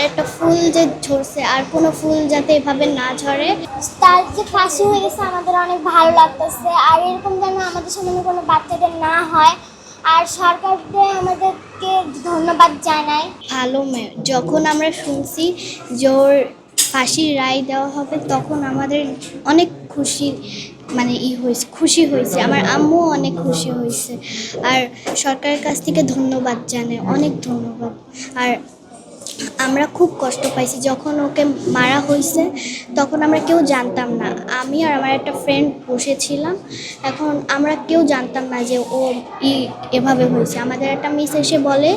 একটা ফুল যে ঝরছে আর কোনো ফুল যাতে এভাবে না ঝরে, তার যে ফাঁসি হয়ে গেছে আমাদের অনেক ভালো লাগতেছে। আর এরকম যেন আমাদের সামনে কোনো বাচ্চাদের না হয়। আর সরকারকে আমাদেরকে ধন্যবাদ জানাই। ভালো মেয়ে, যখন আমরা শুনছি যে ওর ফাঁসির রায় দেওয়া হবে তখন আমাদের অনেক খুশি, মানে খুশি হয়েছে। আমার আম্মু অনেক খুশি হয়েছে। আর সরকারের কাছ থেকে ধন্যবাদ জানাই, অনেক ধন্যবাদ। আর আমরা খুব কষ্ট পাইছি যখন ওকে মারা হয়েছে, তখন আমরা কেউ জানতাম না। আমি আর আমার একটা ফ্রেন্ড বসেছিলাম, এখন আমরা কেউ জানতাম না যে ও এভাবে হয়েছে। আমাদের একটা মিস এসে বলে,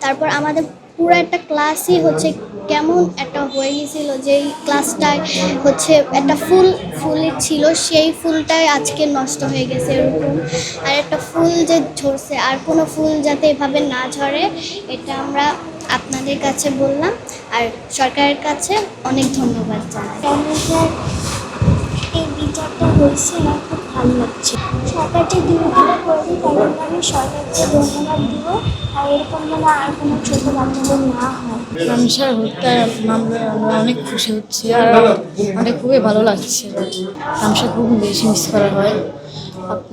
তারপর আমাদের পুরো একটা ক্লাসই হচ্ছে কেমন একটা হয়ে গেছিলো, যেই ক্লাসটায় হচ্ছে একটা ফুলের ছিল, সেই ফুলটাই আজকে নষ্ট হয়ে গেছে এরকম। আর একটা ফুল যে ঝরছে আর কোনো ফুল যাতে এভাবে না ঝরে, এটা আমরা আপনাদের কাছে বললাম। আর সরকারের কাছে অনেক ধন্যবাদ জানাই। এই বিচারটা হয়েছে, আমার খুব ভালো লাগছে। সরকার যে বিরোধিতা করবে তাই জন্য আমি সরকারকে ধন্যবাদ দিব। আর এরকম যেন আর কোনো ছোটো বাচ্চাদের না হয়। রামসার হত্যার মামলায় আমরা অনেক খুশি হচ্ছি আর অনেক খুবই ভালো লাগছে। রামসা খুব বেশি মিস করা হয়।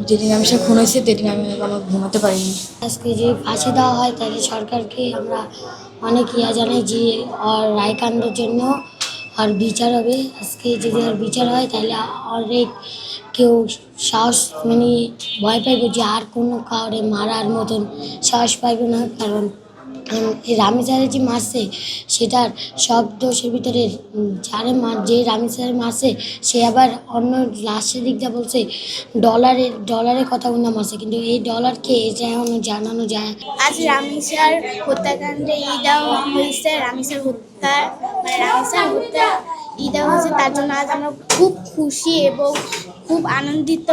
যেদিন রামসা খুন হয়েছে সেদিন আমি আমার ঘুমাতে পারিনি। আজকে যে ফাঁসি দেওয়া হয় তাহলে সরকারকে আমরা অনেক জানাই যে আর রায়কান্ডের জন্য আর বিচার হবে। আজকে যদি আর বিচার হয় তাহলে অনেক কেউ সাহস মানে ভয় পাইবে যে আর কোনো কাউরে মারার মতন সাহস পাইবে না। কারণ এই রামিসারে যে মারছে সেটার সব দোষের ভিতরে যে রামিসারে মারছে সে আবার অন্য লাস্টের দিকটা বলছে ডলারের কথা উন্না মারছে, কিন্তু এই ডলারকে এটা এখনো জানানো যায়। আজ রামিসার হত্যাকাণ্ডে দেওয়া হয়েছে, রামিসার হত্যা মানে রামিসার হত্যা দেওয়া হয়েছে, তার জন্য আজ আমরা খুব খুশি এবং খুব আনন্দিত।